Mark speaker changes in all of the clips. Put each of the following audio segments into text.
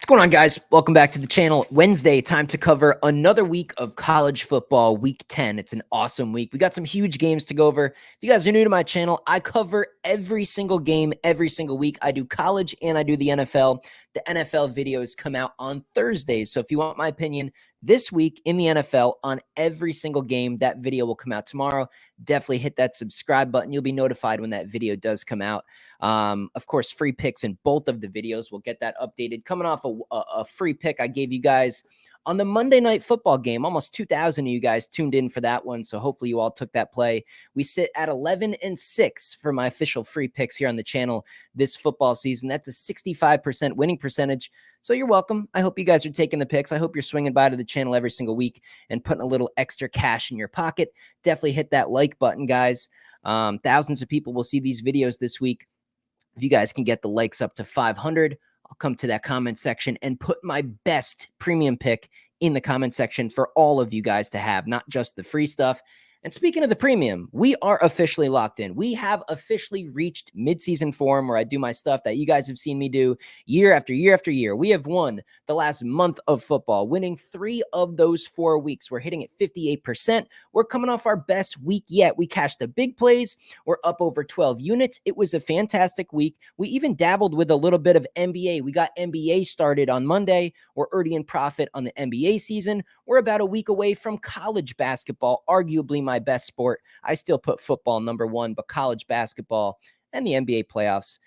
Speaker 1: going on, guys? Welcome back to the channel. Wednesday, time to cover another week of college football, week 10. It's an awesome week. We got some huge games to go over. If you guys are new to my channel, I cover every single game every single week. I do college and I do the NFL. The NFL videos come out on Thursdays. So if you want my opinion this week in the NFL on every single game, that video will come out tomorrow. Definitely hit that subscribe button. You'll be notified when that video does come out. Of course, free picks in both of the videos. We'll get that updated. Coming off a free pick I gave you guys on the Monday Night Football game. Almost 2,000 of you guys tuned in for that one, so hopefully you all took that play. We sit at 11-6 for my official free picks here on the channel this football season. That's a 65% winning percentage. So you're welcome. I hope you guys are taking the picks. I hope you're swinging by to the channel every single week and putting a little extra cash in your pocket. Definitely hit that like button, guys. Thousands of people will see these videos this week. If you guys can get the likes up to 500, I'll come to that comment section and put my best premium pick in the comment section for all of you guys to have, not just the free stuff. And speaking of the premium, we are officially locked in. We have officially reached midseason form where I do my stuff that you guys have seen me do year after year after year. We have won the last month of football, winning 3 of those 4 weeks. We're hitting at 58%. We're coming off our best week yet. We cashed the big plays. We're up over 12 units. It was a fantastic week. We even dabbled with a little bit of NBA. We got NBA started on Monday. We're already in profit on the NBA season. We're about a week away from college basketball, arguably my best sport. I still put football number 1, but college basketball and the NBA playoffs,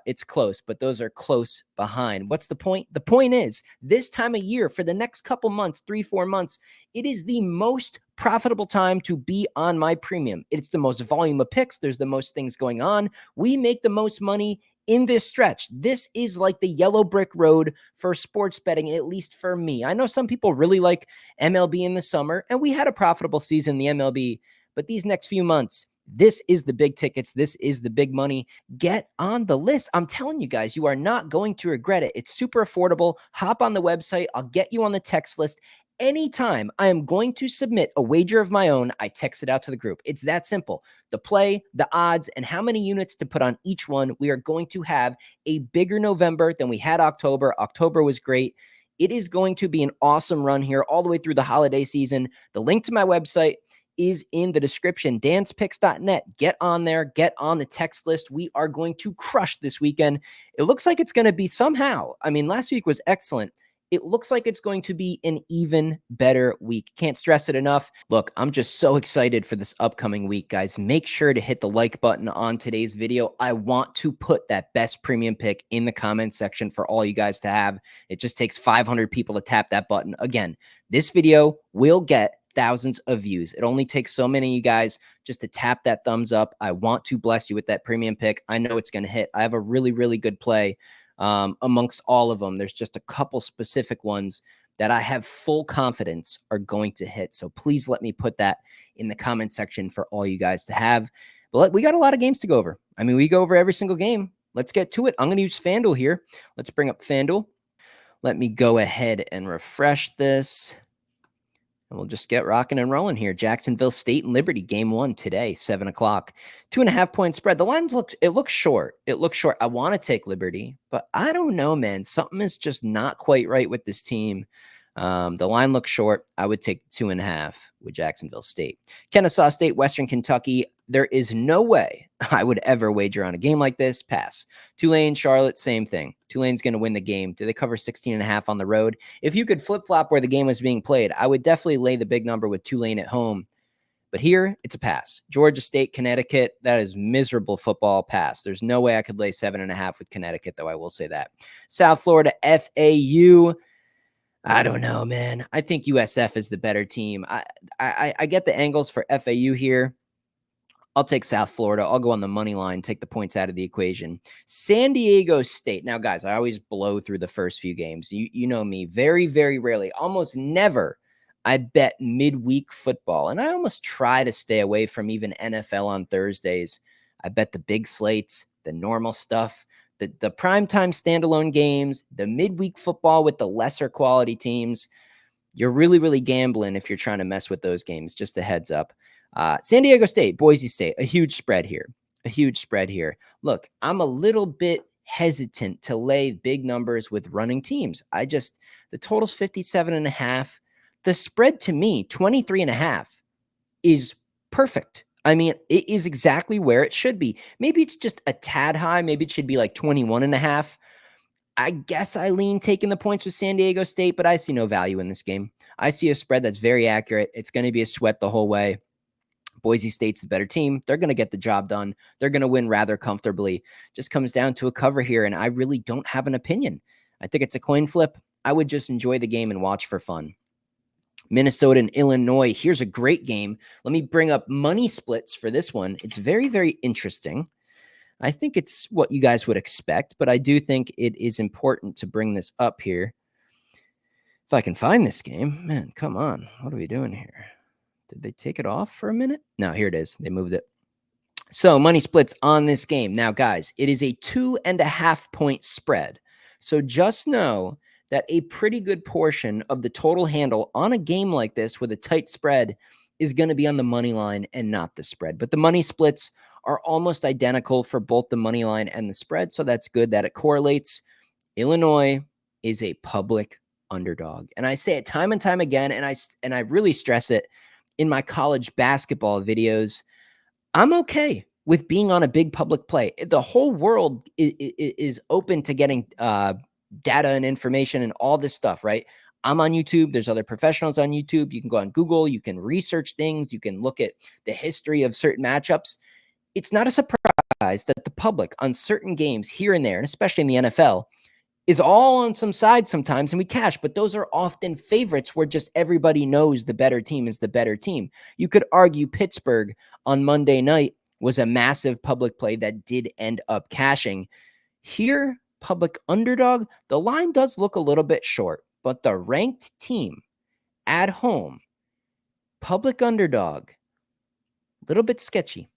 Speaker 1: it's close, but those are close behind. What's the point? The point is this time of year for the next couple months, 3-4 months, it is the most profitable time to be on my premium. It's the most volume of picks. There's the most things going on. We make the most money in this stretch. This is like the yellow brick road for sports betting, at least for me. I know some people really like MLB in the summer, and we had a profitable season in the MLB, but these next few months, this is the big tickets. This is the big money. Get on the list. I'm telling you guys, you are not going to regret it. It's super affordable. Hop on the website. I'll get you on the text list. Anytime I am going to submit a wager of my own, I text it out to the group. It's that simple. The play, the odds, and how many units to put on each one. We are going to have a bigger November than we had October. October was great. It is going to be an awesome run here all the way through the holiday season. The link to my website is in the description, danspicks.net. Get on there, get on the text list. We are going to crush this weekend. It looks like it's going to be somehow. I mean, last week was excellent. It looks like it's going to be an even better week. Can't stress it enough. Look, I'm just so excited for this upcoming week, guys. Make sure to hit the like button on today's video. I want to put that best premium pick in the comment section for all you guys to have. It just takes 500 people to tap that button. Again, this video will get thousands of views. It only takes so many of you guys just to tap that thumbs up. I want to bless you with that premium pick. I know it's going to hit. I have a really, really good play. Amongst all of them, there's just a couple specific ones that I have full confidence are going to hit. So please let me put that in the comment section for all you guys to have. But we got a lot of games to go over. I mean, we go over every single game. Let's get to it. I'm going to use FanDuel here. Let's bring up FanDuel. Let me go ahead and refresh this. And we'll just get rocking and rolling here. Jacksonville State and Liberty, game 1 today, 7 o'clock. 2.5 point spread. The lines looks short. It looks short. I want to take Liberty, but I don't know, man. Something is just not quite right with this team. The line looks short. I would take 2.5 with Jacksonville State. Kennesaw State, Western Kentucky. There is no way I would ever wager on a game like this. Pass. Tulane, Charlotte, same thing. Tulane's going to win the game. Do they cover 16.5 on the road? If you could flip-flop where the game was being played, I would definitely lay the big number with Tulane at home. But here, it's a pass. Georgia State, Connecticut, that is miserable football. Pass. There's no way I could lay 7.5 with Connecticut, though I will say that. South Florida, FAU. I don't know, man. I think USF is the better team. I get the angles for FAU here. I'll take South Florida. I'll go on the money line, take the points out of the equation. San Diego State. Now, guys, I always blow through the first few games. You know me. Very, very rarely, almost never, I bet midweek football. And I almost try to stay away from even NFL on Thursdays. I bet the big slates, the normal stuff, the primetime standalone games, the midweek football with the lesser quality teams. You're really, really gambling if you're trying to mess with those games. Just a heads up. San Diego State, Boise State, a huge spread here. A huge spread here. Look, I'm a little bit hesitant to lay big numbers with running teams. The total's 57.5. The spread to me, 23.5, is perfect. I mean, it is exactly where it should be. Maybe it's just a tad high. Maybe it should be like 21.5. I guess I lean taking the points with San Diego State, but I see no value in this game. I see a spread that's very accurate. It's going to be a sweat the whole way. Boise State's the better team. They're going to get the job done. They're going to win rather comfortably. Just comes down to a cover here, and I really don't have an opinion. I think it's a coin flip. I would just enjoy the game and watch for fun. Minnesota and Illinois. Here's a great game. Let me bring up money splits for this one. It's very, very interesting. I think it's what you guys would expect, but I do think it is important to bring this up here. If I can find this game, man, come on. What are we doing here? Did they take it off for a minute? No, here it is. They moved it. So money splits on this game. Now, guys, it is a 2.5 point spread. So just know that a pretty good portion of the total handle on a game like this with a tight spread is going to be on the money line and not the spread. But the money splits are almost identical for both the money line and the spread. So that's good that it correlates. Illinois is a public underdog. And I say it time and time again, and I really stress it in my college basketball videos. I'm okay with being on a big public play. The whole world is open to getting data and information and all this stuff, right? I'm on YouTube. There's other professionals on YouTube. You can go on Google. You can research things. You can look at the history of certain matchups. It's not a surprise that the public on certain games here and there, and especially in the NFL, is all on some side sometimes, and we cash, but those are often favorites where just everybody knows the better team is the better team. You could argue Pittsburgh on Monday night was a massive public play that did end up cashing. Here, public underdog, the line does look a little bit short, but the ranked team at home, public underdog, little bit sketchy.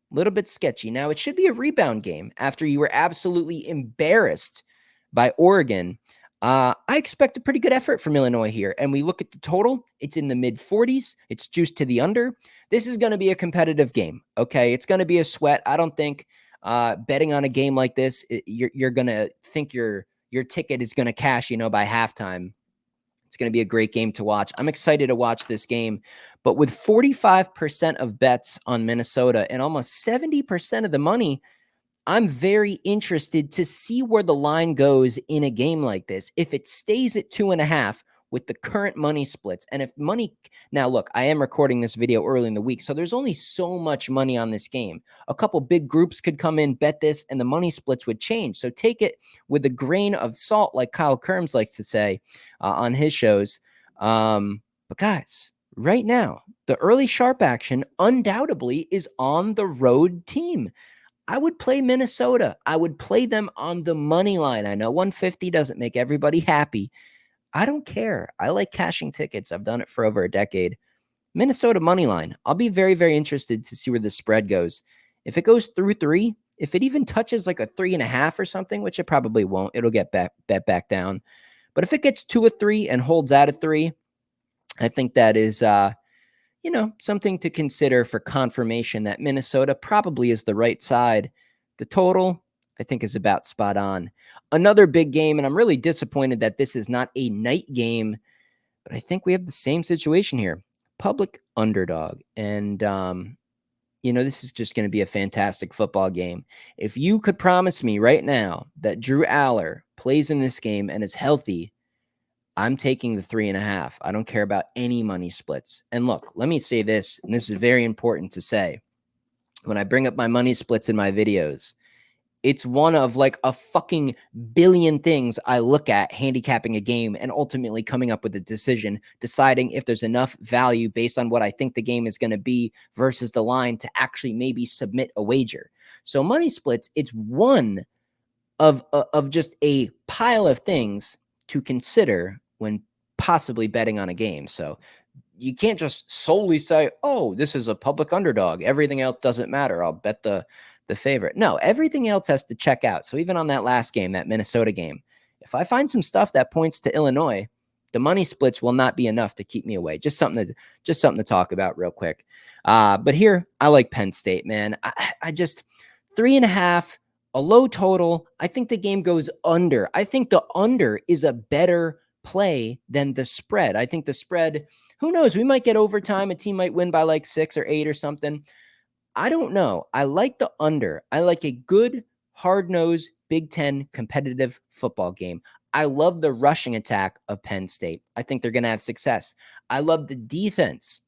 Speaker 1: Now, it should be a rebound game after you were absolutely embarrassed by Oregon. I expect a pretty good effort from Illinois here. And we look at the total, it's in the mid 40s. It's juiced to the under. This is going to be a competitive game. Okay. It's going to be a sweat. I don't think betting on a game like this, you're going to think your ticket is going to cash, by halftime. It's going to be a great game to watch. I'm excited to watch this game, but with 45% of bets on Minnesota and almost 70% of the money, I'm very interested to see where the line goes in a game like this. If it stays at 2.5 with the current money splits, and if money, now look, I am recording this video early in the week, so there's only so much money on this game. A couple big groups could come in, bet this, and the money splits would change. So take it with a grain of salt, like Kyle Kerms likes to say on his shows. But guys, right now, the early sharp action undoubtedly is on the road team. I would play Minnesota. I would play them on the money line. I know 150 doesn't make everybody happy. I don't care. I like cashing tickets. I've done it for over a decade. Minnesota money line. I'll be very, very interested to see where the spread goes. If it goes through 3, if it even touches like a 3.5 or something, which it probably won't, it'll get bet back down. But if it gets to a 3 and holds at a 3, I think that is something to consider for confirmation that Minnesota probably is the right side. The total, I think, is about spot on. Another big game, and I'm really disappointed that this is not a night game, but I think we have the same situation here. Public underdog. And, this is just going to be a fantastic football game. If you could promise me right now that Drew Aller plays in this game and is healthy, I'm taking the 3.5. I don't care about any money splits. And look, let me say this, and this is very important to say. When I bring up my money splits in my videos, it's one of like a fucking billion things I look at handicapping a game and ultimately coming up with a decision, deciding if there's enough value based on what I think the game is going to be versus the line to actually maybe submit a wager. So money splits, it's one of just a pile of things to consider when possibly betting on a game. So you can't just solely say, oh, this is a public underdog. Everything else doesn't matter. I'll bet the favorite. No, everything else has to check out. So even on that last game, that Minnesota game, if I find some stuff that points to Illinois, the money splits will not be enough to keep me away. Just something to talk about real quick. But here, I like Penn State, man. I just 3.5 A low total. I think the game goes under. I think the under is a better play than the spread. I think the spread, who knows? We might get overtime. A team might win by like 6 or 8 or something. I don't know. I like the under. I like a good, hard-nosed Big Ten competitive football game. I love the rushing attack of Penn State. I think they're going to have success. I love the defense.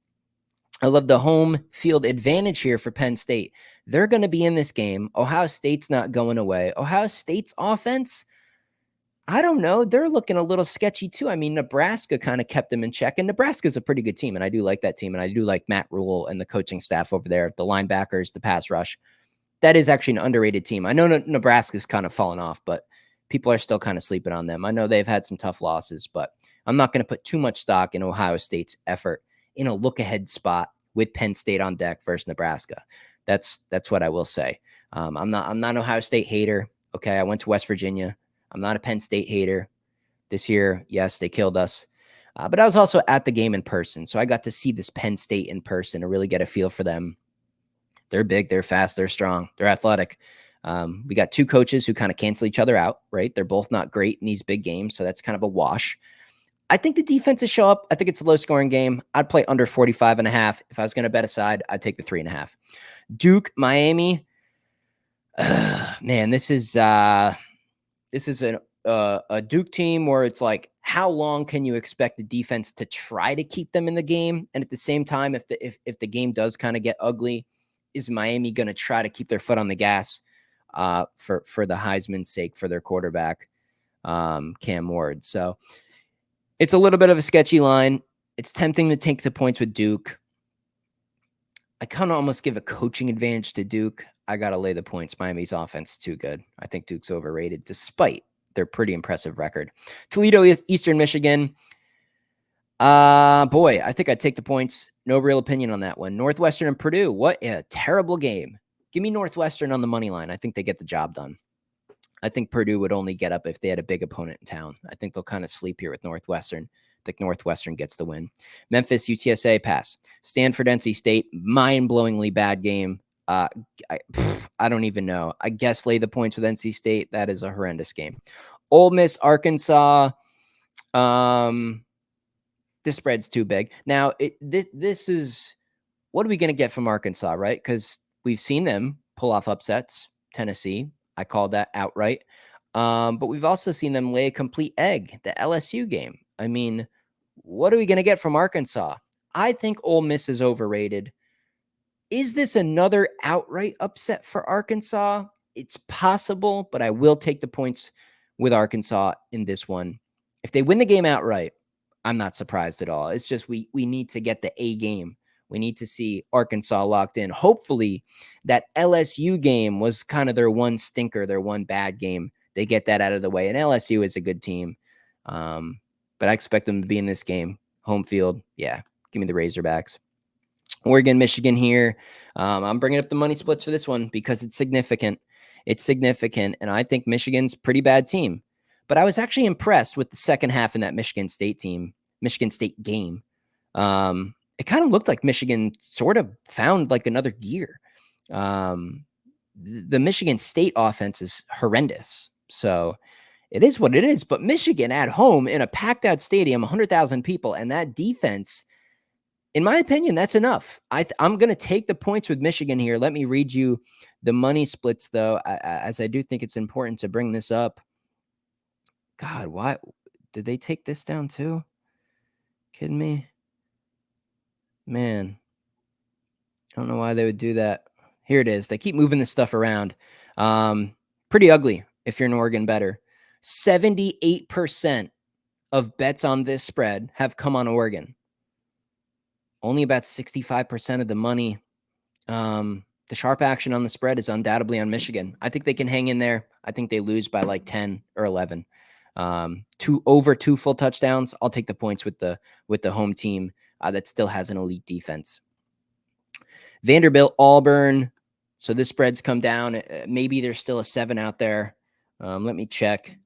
Speaker 1: I love the home field advantage here for Penn State. They're going to be in this game. Ohio State's not going away. Ohio State's offense, I don't know. They're looking a little sketchy too. I mean, Nebraska kind of kept them in check, and Nebraska's a pretty good team, and I do like that team, and I do like Matt Rule and the coaching staff over there, the linebackers, the pass rush. That is actually an underrated team. I know Nebraska's kind of fallen off, but people are still kind of sleeping on them. I know they've had some tough losses, but I'm not going to put too much stock in Ohio State's effort in a look-ahead spot with Penn State on deck versus Nebraska. That's what I will say. I'm not an Ohio State hater. Okay, I went to West Virginia. I'm not a Penn State hater. This year, yes, they killed us. But I was also at the game in person, so I got to see this Penn State in person and really get a feel for them. They're big, they're fast, they're strong, they're athletic. We got two coaches who kind of cancel each other out, right? They're both not great in these big games, so that's kind of a wash. I think the defenses show up. I think it's a low-scoring game. I'd play under 45.5. If I was going to bet a side, I'd take the 3.5. Duke, Miami. Man, this is a Duke team where it's like, how long can you expect the defense to try to keep them in the game? And at the same time, if the game does kind of get ugly, is Miami going to try to keep their foot on the gas for the Heisman's sake, for their quarterback, Cam Ward? So it's a little bit of a sketchy line. It's tempting to take the points with Duke. I kind of almost give a coaching advantage to Duke. I got to lay the points. Miami's offense is too good. I think Duke's overrated, despite their pretty impressive record. Toledo, Eastern Michigan. Boy, I think I'd take the points. No real opinion on that one. Northwestern and Purdue. What a terrible game. Give me Northwestern on the money line. I think they get the job done. I think Purdue would only get up if they had a big opponent in town. I think they'll kind of sleep here with Northwestern. I think Northwestern gets the win. Memphis, UTSA, pass. Stanford, NC State, mind-blowingly bad game. I don't even know. I guess lay the points with NC State. That is a horrendous game. Ole Miss, Arkansas. This spread's too big. Now, this is, what are we going to get from Arkansas, right? Because we've seen them pull off upsets. Tennessee, I called that outright. But we've also seen them lay a complete egg, the LSU game. I mean, what are we going to get from Arkansas? I think Ole Miss is overrated. Is this another outright upset for Arkansas? It's possible, but I will take the points with Arkansas in this one. If they win the game outright, I'm not surprised at all. It's just we need to get the A game. We need to see Arkansas locked in. Hopefully that LSU game was kind of their one stinker, their one bad game. They get that out of the way. And LSU is a good team. But I expect them to be in this game. Home field. Yeah. Give me the Razorbacks. Oregon, Michigan here. I'm bringing up the money splits for this one because it's significant. It's significant. And I think Michigan's a pretty bad team. But I was actually impressed with the second half in that Michigan State game. It kind of looked like Michigan sort of found like another gear. The Michigan State offense is horrendous. So it is what it is. But Michigan at home in a packed out stadium, 100,000 people, and that defense, in my opinion, that's enough. I'm going to take the points with Michigan here. Let me read you the money splits, though, as I do think it's important to bring this up. God, why did they take this down too? Kidding me? Man, I don't know why they would do that. Here it is. They keep moving this stuff around. Pretty ugly if you're an Oregon bettor. 78% of bets on this spread have come on Oregon. Only about 65% of the money. The sharp action on the spread is undoubtedly on Michigan. I think they can hang in there. I think they lose by like 10 or 11. Over 2 full touchdowns. I'll take the points with the home team that still has an elite defense. Vanderbilt, Auburn. So this spread's come down. Maybe there's still a 7 out there. Let me check.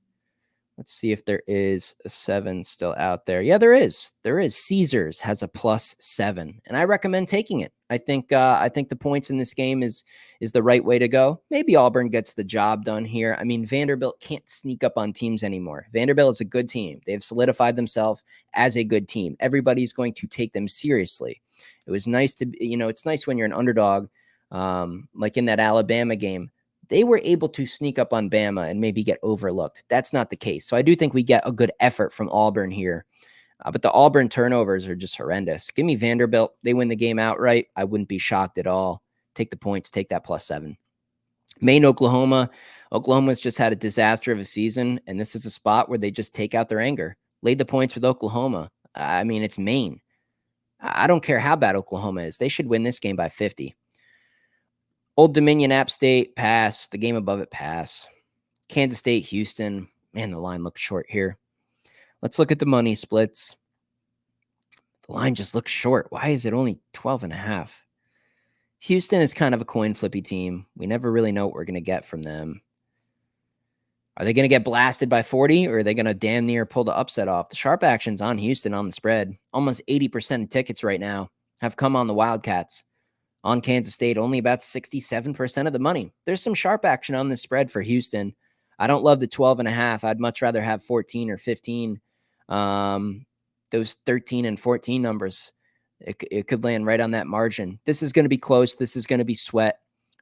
Speaker 1: Let's see if there is a 7 still out there. Yeah, there is. There is. Caesars has a +7, and I recommend taking it. I think the points in this game is the right way to go. Maybe Auburn gets the job done here. I mean, Vanderbilt can't sneak up on teams anymore. Vanderbilt is a good team. They've solidified themselves as a good team. Everybody's going to take them seriously. It was nice to, it's nice when you're an underdog, like in that Alabama game. They were able to sneak up on Bama and maybe get overlooked. That's not the case. So I do think we get a good effort from Auburn here. But the Auburn turnovers are just horrendous. Give me Vanderbilt. They win the game outright. I wouldn't be shocked at all. Take the points. Take that +7. Maine, Oklahoma. Oklahoma's just had a disaster of a season, and this is a spot where they just take out their anger. Laid the points with Oklahoma. I mean, it's Maine. I don't care how bad Oklahoma is. They should win this game by 50. Old Dominion, App State, pass. The game above it, pass. Kansas State, Houston. Man, the line looks short here. Let's look at the money splits. The line just looks short. Why is it only 12.5? Houston is kind of a coin flippy team. We never really know what we're going to get from them. Are they going to get blasted by 40, or are they going to damn near pull the upset off? The sharp action's on Houston on the spread. Almost 80% of tickets right now have come on the Wildcats. On Kansas State, only about 67% of the money. There's some sharp action on this spread for Houston. I don't love the 12.5. I'd much rather have 14 or 15. Those 13 and 14 numbers, it could land right on that margin. This is going to be close. This is going to be sweat.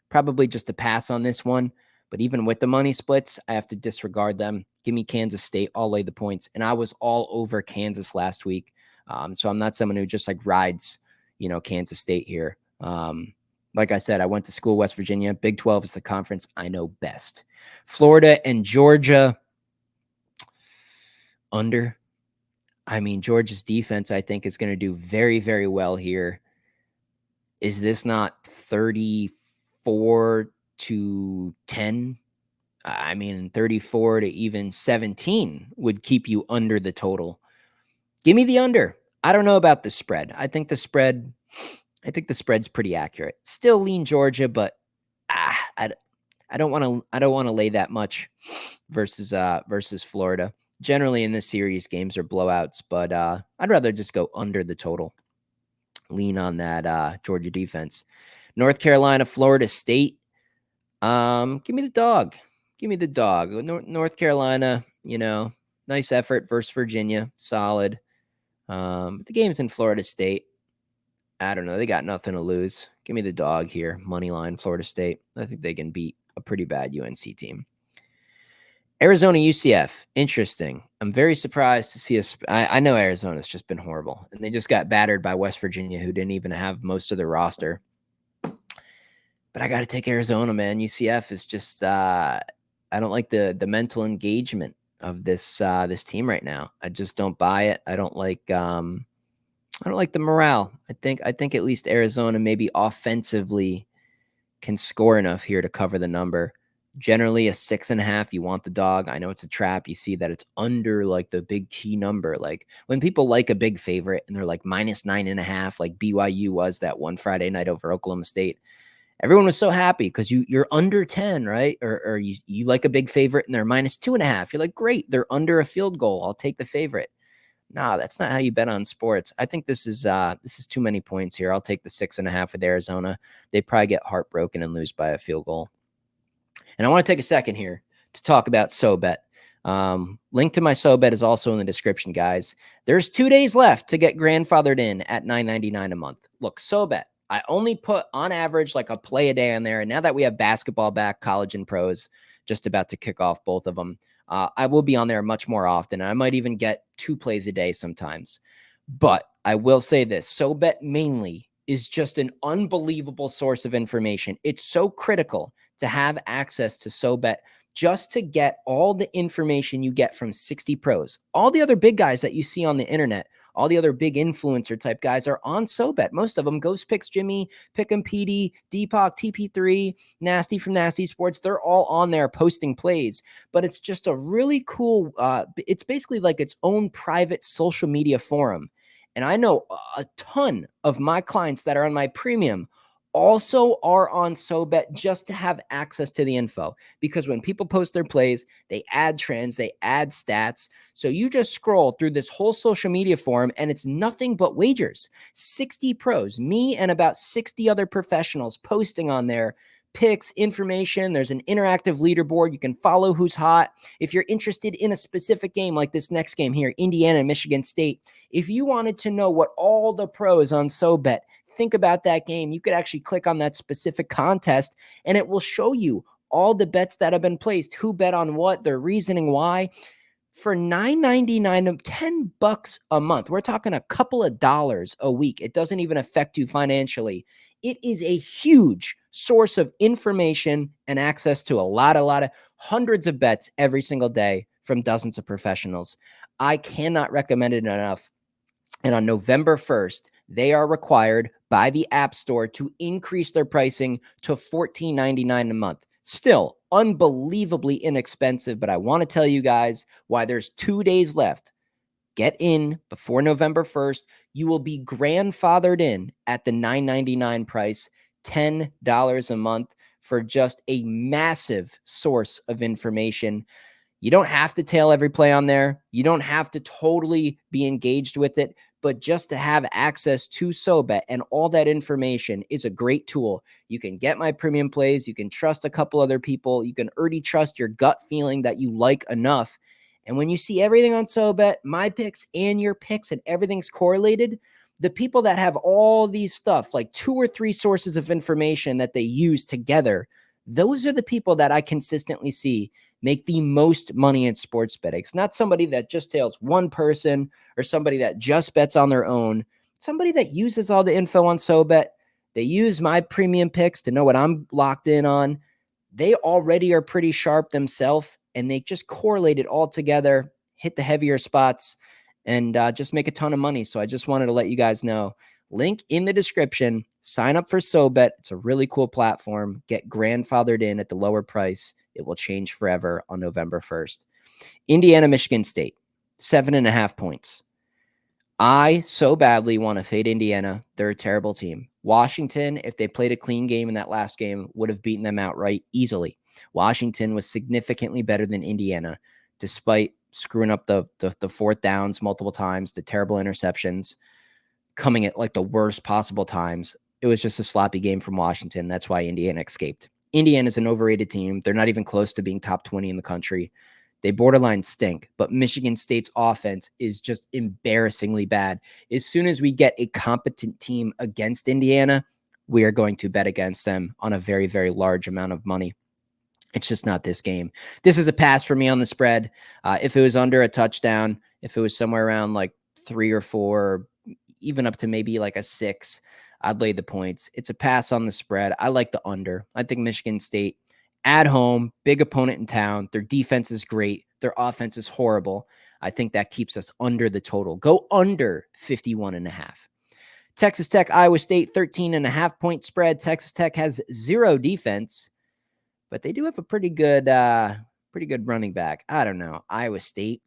Speaker 1: Probably just a pass on this one. But even with the money splits, I have to disregard them. Give me Kansas State. I'll lay the points. And I was all over Kansas last week. So I'm not someone who just like rides, Kansas State here. Like I said, I went to school, West Virginia. Big 12 is the conference I know best. Florida and Georgia, under. I mean, Georgia's defense, I think, is going to do very, very well here. Is this not 34-10? I mean, 34 to even 17 would keep you under the total. Give me the under. I don't know about the spread. I think the spread's pretty accurate. Still lean Georgia, but I don't want to lay that much versus Florida. Generally in this series, games are blowouts, but I'd rather just go under the total. Lean on that Georgia defense. North Carolina, Florida State. Give me the dog. Give me the dog. North Carolina, nice effort versus Virginia. Solid. The game's in Florida State. I don't know. They got nothing to lose. Give me the dog here. Money line, Florida State. I think they can beat a pretty bad UNC team. Arizona, UCF. Interesting. I'm very surprised to see us. I know Arizona's just been horrible, and they just got battered by West Virginia, who didn't even have most of their roster. But I got to take Arizona, man. UCF is just, I don't like the mental engagement of this team right now. I just don't buy it. I don't like the morale. I think at least Arizona maybe offensively can score enough here to cover the number. Generally a 6.5, you want the dog. I know it's a trap. You see that it's under like the big key number. Like when people like a big favorite and they're like -9.5, like BYU was that one Friday night over Oklahoma State. Everyone was so happy because you're under 10, right? Or you like a big favorite and they're -2.5. You're like, great, they're under a field goal. I'll take the favorite. Nah, that's not how you bet on sports. I think this is too many points here. I'll take the 6.5 with Arizona. They probably get heartbroken and lose by a field goal. And I want to take a second here to talk about SoBet. Link to my SoBet is also in the description, guys. There's 2 days left to get grandfathered in at $9.99 a month. Look, SoBet, I only put on average like a play a day on there. And now that we have basketball back, college and pros, just about to kick off both of them, I will be on there much more often. I might even get 2 plays a day sometimes. But I will say this, SoBet mainly is just an unbelievable source of information. It's so critical to have access to SoBet just to get all the information you get from 60 pros. All the other big guys that you see on the internet, all the other big influencer type guys are on SoBet. Most of them, Ghost Picks Jimmy, Pick'em PD, Deepak, TP3, Nasty from Nasty Sports, they're all on there posting plays. But it's just a really cool, it's basically like its own private social media forum. And I know a ton of my clients that are on my premium also are on SoBet just to have access to the info, because when people post their plays, they add trends, they add stats. So you just scroll through this whole social media forum and it's nothing but wagers. 60 pros, me and about 60 other professionals posting on there picks, information. There's an interactive leaderboard. You can follow who's hot. If you're interested in a specific game like this next game here, Indiana and Michigan State, if you wanted to know what all the pros on SoBet think about that game, you could actually click on that specific contest and it will show you all the bets that have been placed, who bet on what, their reasoning why. For $9.99, $10 a month, we're talking a couple of dollars a week. It doesn't even affect you financially. It is a huge source of information and access to a lot of hundreds of bets every single day from dozens of professionals. I cannot recommend it enough. And on November 1st, they are required by the App Store to increase their pricing to $14.99 a month. Still unbelievably inexpensive, but I want to tell you guys why there's 2 days left. Get in before November 1st. You will be grandfathered in at the $9.99 price, $10 a month for just a massive source of information. You don't have to tail every play on there. You don't have to totally be engaged with it, but just to have access to SoBet and all that information is a great tool. You can get my premium plays. You can trust a couple other people. You can already trust your gut feeling that you like enough. And when you see everything on SoBet, my picks and your picks and everything's correlated, the people that have all these stuff, like 2 or 3 sources of information that they use together, those are the people that I consistently see make the most money in sports betting. It's not somebody that just tails one person or somebody that just bets on their own. Somebody that uses all the info on SoBet. They use my premium picks to know what I'm locked in on. They already are pretty sharp themselves, and they just correlate it all together, hit the heavier spots, and just make a ton of money. So I just wanted to let you guys know. Link in the description. Sign up for SoBet. It's a really cool platform. Get grandfathered in at the lower price. It will change forever on November 1st. Indiana, Michigan State, 7.5 points. I so badly want to fade Indiana. They're a terrible team. Washington, if they played a clean game in that last game, would have beaten them outright easily. Washington was significantly better than Indiana, despite screwing up the fourth downs multiple times, the terrible interceptions, coming at like the worst possible times. It was just a sloppy game from Washington. That's why Indiana escaped. Indiana is an overrated team. They're not even close to being top 20 in the country. They borderline stink, but Michigan State's offense is just embarrassingly bad. As soon as we get a competent team against Indiana, we are going to bet against them on a very, very large amount of money. It's just not this game. This is a pass for me on the spread. If it was under a touchdown, if it was somewhere around like 3 or 4, even up to maybe like a 6, I'd lay the points. It's a pass on the spread. I like the under. I think Michigan State at home, big opponent in town. Their defense is great. Their offense is horrible. I think that keeps us under the total. Go under 51.5. Texas Tech, Iowa State, 13.5 point spread. Texas Tech has 0 defense, but they do have a pretty good running back. I don't know. Iowa State.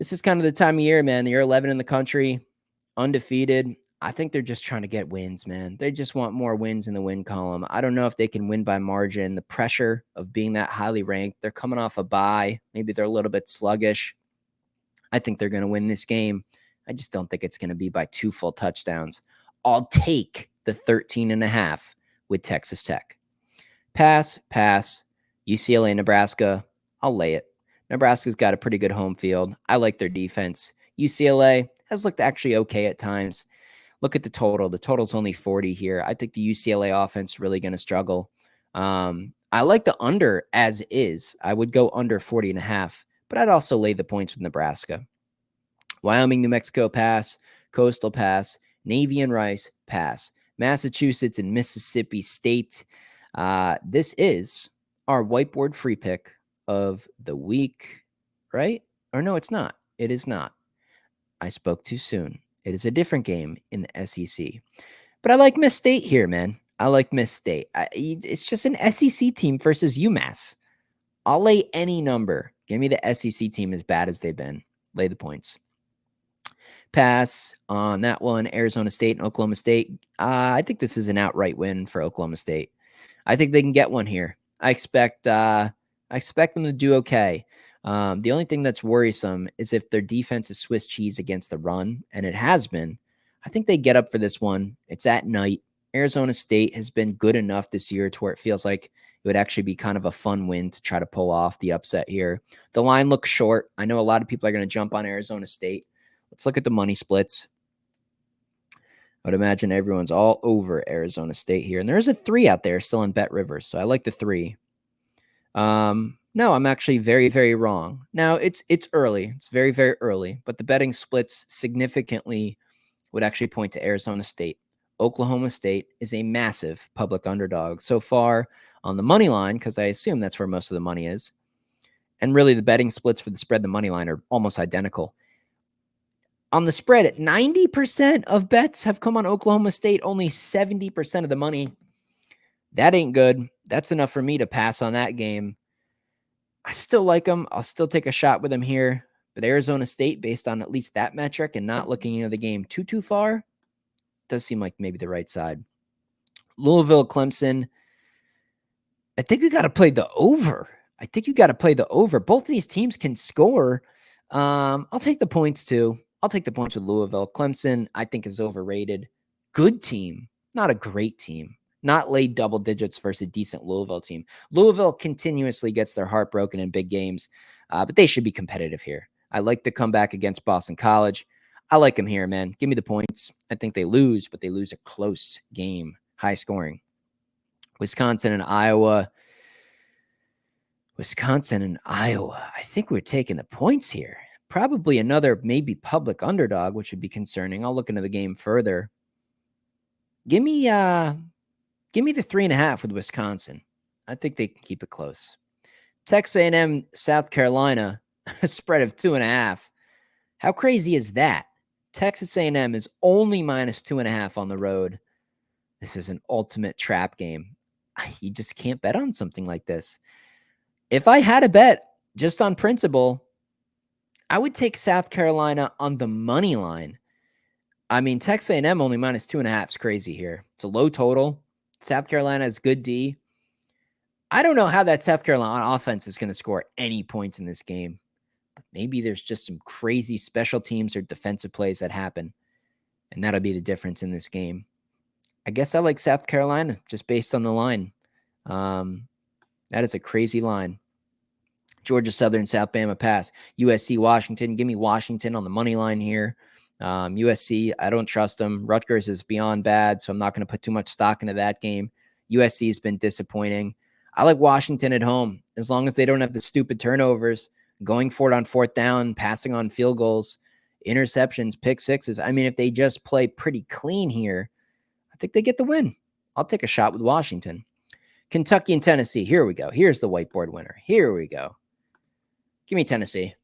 Speaker 1: This is kind of the time of year, man. You're 11 in the country, undefeated. I think they're just trying to get wins, man. They just want more wins in the win column. I don't know if they can win by margin. The pressure of being that highly ranked, they're coming off a bye. Maybe they're a little bit sluggish. I think they're going to win this game. I just don't think it's going to be by 2 full touchdowns. I'll take the 13.5 with Texas Tech. Pass. UCLA, Nebraska. I'll lay it. Nebraska's got a pretty good home field. I like their defense. UCLA has looked actually okay at times. Look at the total. The total's only 40 here. I think the UCLA offense is really going to struggle. I like the under as is. I would go under 40.5, but I'd also lay the points with Nebraska. Wyoming, New Mexico, pass. Coastal, pass. Navy and Rice, pass. Massachusetts and Mississippi State. This is our whiteboard free pick of the week, right? Or no, it's not. It is not. I spoke too soon. It is a different game in the SEC. But I like Miss State here, man. I like Miss State. It's just an SEC team versus UMass. I'll lay any number. Give me the SEC team as bad as they've been. Lay the points. Pass on that one. Arizona State and Oklahoma State. I think this is an outright win for Oklahoma State. I think they can get one here. I expect them to do okay. The only thing that's worrisome is if their defense is Swiss cheese against the run, and it has been. I think they get up for this one. It's at night. Arizona State has been good enough this year to where it feels like it would actually be kind of a fun win to try to pull off the upset here. The line looks short. I know a lot of people are going to jump on Arizona State. Let's look at the money splits. I would imagine everyone's all over Arizona State here. And there's a 3 out there still in Bet Rivers. So I like the 3. No, I'm actually very, very wrong. Now it's early. It's very, very early, but the betting splits significantly would actually point to Arizona State. Oklahoma State is a massive public underdog so far on the money line, because I assume that's where most of the money is. And really the betting splits for the spread, the money line are almost identical. On the spread, 90% of bets have come on Oklahoma State, only 70% of the money. That ain't good. That's enough for me to pass on that game. I still like them. I'll still take a shot with them here. But Arizona State, based on at least that metric and not looking into the game too far, does seem like maybe the right side. Louisville, Clemson. I think you got to play the over. Both of these teams can score. I'll take the points too. I'll take the points with Louisville. Clemson, I think, is overrated. Good team, not a great team. Not laid double digits versus a decent Louisville team. Louisville continuously gets their heart broken in big games, but they should be competitive here. I like the comeback against Boston College. I like them here, man. Give me the points. I think they lose, but they lose a close game. High scoring. Wisconsin and Iowa. I think we're taking the points here. Probably another maybe public underdog, which would be concerning. I'll look into the game further. Give me the 3.5 with Wisconsin. I think they can keep it close. Texas A&M, South Carolina, a spread of 2.5. How crazy is that? Texas A&M is only minus 2.5 on the road. This is an ultimate trap game. You just can't bet on something like this. If I had a bet just on principle, I would take South Carolina on the money line. I mean, Texas A&M only minus 2.5 is crazy here. It's a low total. South Carolina has good D. I don't know how that South Carolina offense is going to score any points in this game. Maybe there's just some crazy special teams or defensive plays that happen, and that'll be the difference in this game. I guess I like South Carolina just based on the line. That is a crazy line. Georgia Southern, South Bama pass. USC, Washington. Give me Washington on the money line here. USC, I don't trust them. Rutgers is beyond bad, so I'm not going to put too much stock into that game. USC has been disappointing. I like Washington at home as long as they don't have the stupid turnovers, going for it on 4th down, passing on field goals, interceptions, pick sixes. I mean, if they just play pretty clean here, I think they get the win. I'll take a shot with Washington. Kentucky and Tennessee. Here we go. Here's the whiteboard winner. Here we go. Give me Tennessee.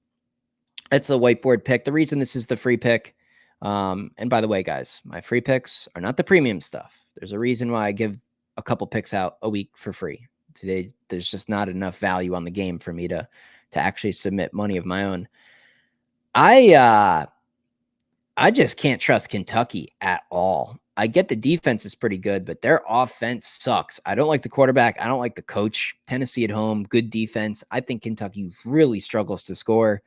Speaker 1: That's the whiteboard pick. The reason this is the free pick, and by the way, guys, my free picks are not the premium stuff. There's a reason why I give a couple picks out a week for free. Today, there's just not enough value on the game for me to actually submit money of my own. I just can't trust Kentucky at all. I get the defense is pretty good, but their offense sucks. I don't like the quarterback. I don't like the coach. Tennessee at home, good defense. I think Kentucky really struggles to score.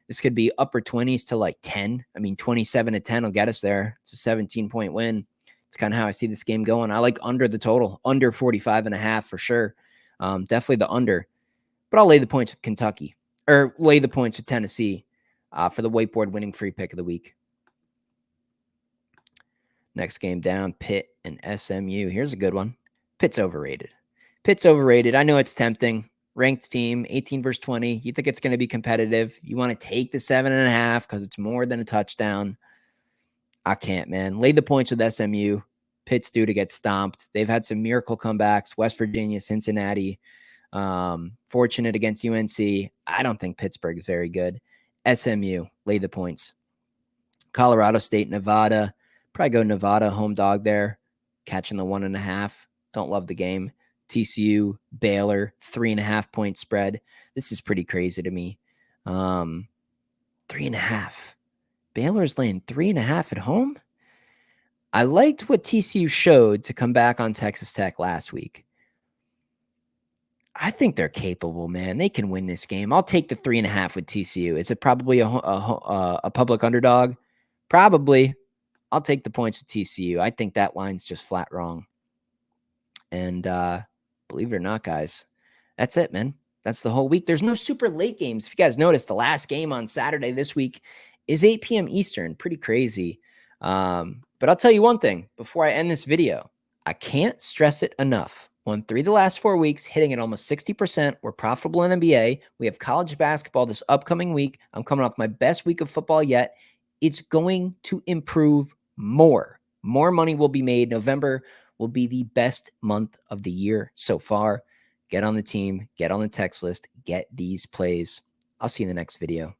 Speaker 1: This could be upper 20s to like 10. I mean, 27-10 will get us there. It's a 17-point win. It's kind of how I see this game going. I like under the total, under 45.5 for sure. Definitely the under. But I'll lay the points with Kentucky, or lay the points with Tennessee for the whiteboard winning free pick of the week. Next game down, Pitt and SMU. Here's a good one. Pitt's overrated. I know it's tempting. Ranked team, 18 versus 20. You think it's going to be competitive. You want to take the 7.5 because it's more than a touchdown. I can't, man. Lay the points with SMU. Pitt's due to get stomped. They've had some miracle comebacks. West Virginia, Cincinnati. Fortunate against UNC. I don't think Pittsburgh is very good. SMU, lay the points. Colorado State, Nevada. Probably go Nevada, home dog there. Catching the 1.5. Don't love the game. TCU, Baylor, 3.5-point spread. This is pretty crazy to me. 3.5. Baylor's laying 3.5 at home. I liked what TCU showed to come back on Texas Tech last week. I think they're capable, man. They can win this game. I'll take the 3.5 with TCU. Is it probably a public underdog? Probably. I'll take the points with TCU. I think that line's just flat wrong. And believe it or not, guys, that's it, man. That's the whole week. There's no super late games. If you guys noticed, the last game on Saturday this week is 8 p.m. Eastern. Pretty crazy. But I'll tell you one thing before I end this video. I can't stress it enough. Won 3 the last 4 weeks, hitting at almost 60%. We're profitable in NBA. We have college basketball this upcoming week. I'm coming off my best week of football yet. It's going to improve more. More money will be made. November will be the best month of the year so far. Get on the team, get on the text list, get these plays. I'll see you in the next video.